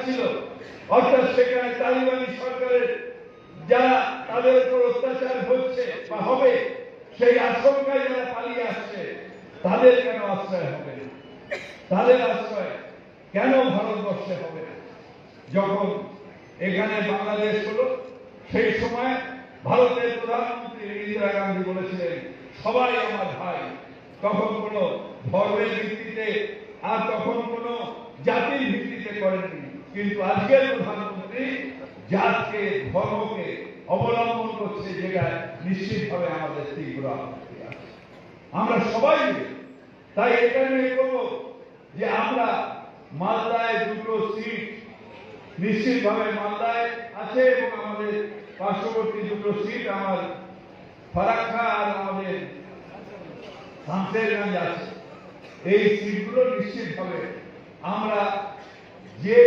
ছিল, অর্থাৎ সেখানে তালিবানি সরকারের যারা তাদের উপর অত্যাচার হচ্ছে বা হবে সেই আশঙ্কায় যারা পালিয়ে আসছে তাদের কেন আশ্রয় হবে না? তাদের আশ্রয় কেন ভারতবর্ষে হবে না? যখন এখানে বাংলাদেশ হলো সেই সময় ভারতের প্রধানমন্ত্রী ইন্দিরা গান্ধী বলেছিলেন সবাই আমার ভাই। তখন কোন ধর্মের ভিত্তিতে আর তখন কোন জাতির ভিত্তিতে করেননি, কিন্তু আজকের প্রধানমন্ত্রী জাতকে ধর্মকে অবলম্বন করছে, যেটা নিশ্চিতভাবে আমাদের তীব্র আপত্তি আছে। আমরা সবাই মিলে তাই এটা নিয়ে বলবো যে আমরা মালদায় দুটো সিট নিশ্চিতভাবে মালদায় আছে এবং আমাদের পার্শ্ববর্তী দুটো সিট আমার ফারাক্কা আর আমাদের শামশেরগঞ্জ আছে। এই সিটগুলো নিশ্চিতভাবে আমরা যে